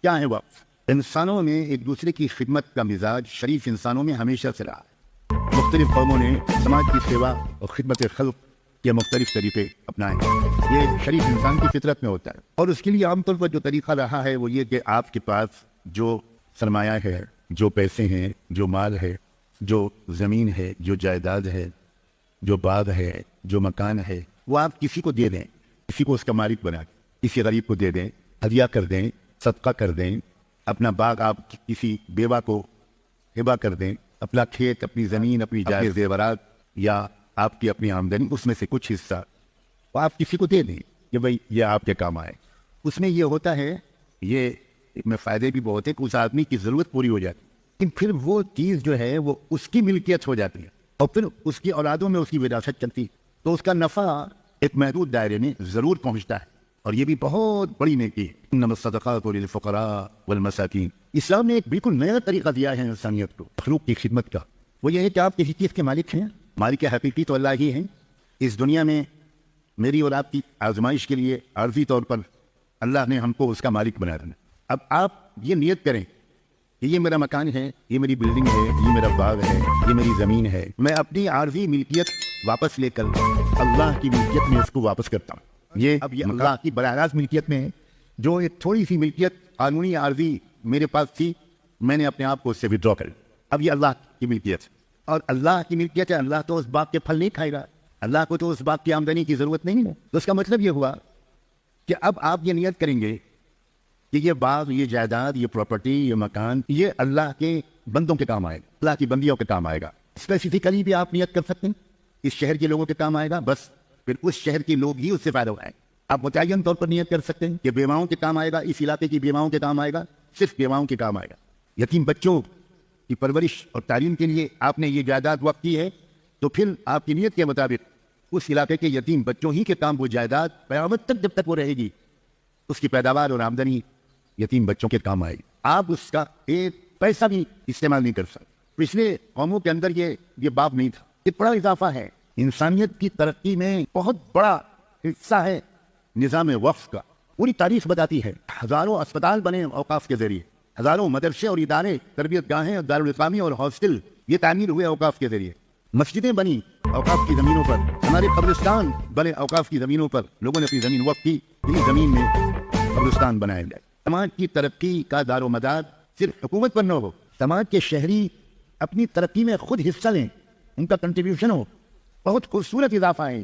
کیا ہے وقف؟ انسانوں میں ایک دوسرے کی خدمت کا مزاج شریف انسانوں میں ہمیشہ سے رہا ہے۔ مختلف قوموں نے سماج کی سیوا اور خدمت خلق کے مختلف طریقے اپنائے ہیں۔ یہ شریف انسان کی فطرت میں ہوتا ہے، اور اس کے لیے عام طور پر جو طریقہ رہا ہے وہ یہ کہ آپ کے پاس جو سرمایہ ہے، جو پیسے ہیں، جو مال ہے، جو زمین ہے، جو جائیداد ہے، جو باغ ہے، جو مکان ہے، وہ آپ کسی کو دے دیں، کسی کو اس کا مالک بنا دیں، کسی غریب کو دے دیں، ہدیہ کر دیں، صدقہ کر دیں، اپنا باغ آپ کسی بیوہ کو ہبہ کر دیں، اپنا کھیت، اپنی زمین، اپنی جائیداد، زیورات یا آپ کی اپنی آمدنی، اس میں سے کچھ حصہ وہ آپ کسی کو دے دیں کہ بھائی یہ آپ کے کام آئے۔ اس میں یہ ہوتا ہے، یہ میں فائدے بھی بہت ہیں کہ اس آدمی کی ضرورت پوری ہو جاتی ہے، لیکن پھر وہ چیز جو ہے وہ اس کی ملکیت ہو جاتی ہے، اور پھر اس کی اولادوں میں اس کی وراثت چلتی ہے، تو اس کا نفع ایک محدود دائرے میں ضرور پہنچتا ہے، اور یہ بھی بہت بڑی نیکی ہے۔ انما الصدقات للفقراء والمساکین۔ اسلام نے ایک بالکل نیا طریقہ دیا ہے انسانیت کو مخلوق کی خدمت کا، وہ یہ ہے کہ آپ کسی چیز کے مالک ہیں، مالک حقیقی تو اللہ ہی ہیں۔ اس دنیا میں میری اور آپ کی آزمائش کے لیے عارضی طور پر اللہ نے ہم کو اس کا مالک بنا دینا۔ اب آپ یہ نیت کریں کہ یہ میرا مکان ہے، یہ میری بلڈنگ ہے، یہ میرا باغ ہے، یہ میری زمین ہے، میں اپنی عارضی ملکیت واپس لے کر اللہ کی ملکیت میں اس کو واپس کرتا ہوں۔ یہ اب یہ اللہ کی براہ راست ملکیت میں ہے، جو ایک تھوڑی سی ملکیت قانونی عارضی میرے پاس تھی، میں نے اپنے آپ کو اس سے وڈرا کر لیا۔ اب یہ اللہ کی ملکیت ہے، اور اللہ کی ملکیت ہے، اللہ تو اس باغ کے پھل نہیں کھائے گا، اللہ کو تو اس باغ کی آمدنی کی ضرورت نہیں ہے۔ تو اس کا مطلب یہ ہوا کہ اب آپ یہ نیت کریں گے کہ یہ باغ، یہ جائیداد، یہ پراپرٹی، یہ مکان، یہ اللہ کے بندوں کے کام آئے گا، اللہ کی بندیوں کے کام آئے گا۔ اسپیسیفکلی بھی آپ نیت کر سکتے ہیں اس شہر کے لوگوں کے کام آئے گا، بس پھر اس شہر کے لوگ ہی اس سے فائدہ اٹھائیں۔ آپ متعین طور پر نیت کر سکتے ہیں کہ بیواؤں کے کام آئے گا، اس علاقے کی بیواؤں کے کام آئے گا، صرف بیواؤں کے کام آئے گا۔ یتیم بچوں کی پرورش اور تعلیم کے لیے آپ نے یہ جائیداد وقف کی ہے، تو پھر آپ کی نیت کے مطابق اس علاقے کے یتیم بچوں ہی کے کام وہ جائیداد قیامت تک جب تک وہ رہے گی، اس کی پیداوار اور آمدنی یتیم بچوں کے کام آئے گی۔ آپ اس کا ایک پیسہ بھی استعمال نہیں کر سکتے۔ پچھلے قوموں کے اندر یہ باب نہیں تھا۔ یہ بڑا اضافہ ہے انسانیت کی ترقی میں، بہت بڑا حصہ ہے نظام وقف کا۔ پوری تاریخ بتاتی ہے، ہزاروں اسپتال بنے اوقاف کے ذریعے، ہزاروں مدرسے اور ادارے، تربیت گاہیں اور دارالاسلامی اور ہاسٹل یہ تعمیر ہوئے اوقاف کے ذریعے، مسجدیں بنی اوقاف کی زمینوں پر، ہمارے قبرستان بنے اوقاف کی زمینوں پر، لوگوں نے اپنی زمین وقف کی، اس زمین میں قبرستان بنائے گئے۔ سماج کی ترقی کا دار و مدار صرف حکومت پر نہ ہو، سماج کے شہری اپنی ترقی میں خود حصہ لیں، ان کا کنٹریبیوشن ہو، بہت خوبصورت اضافہ ہے۔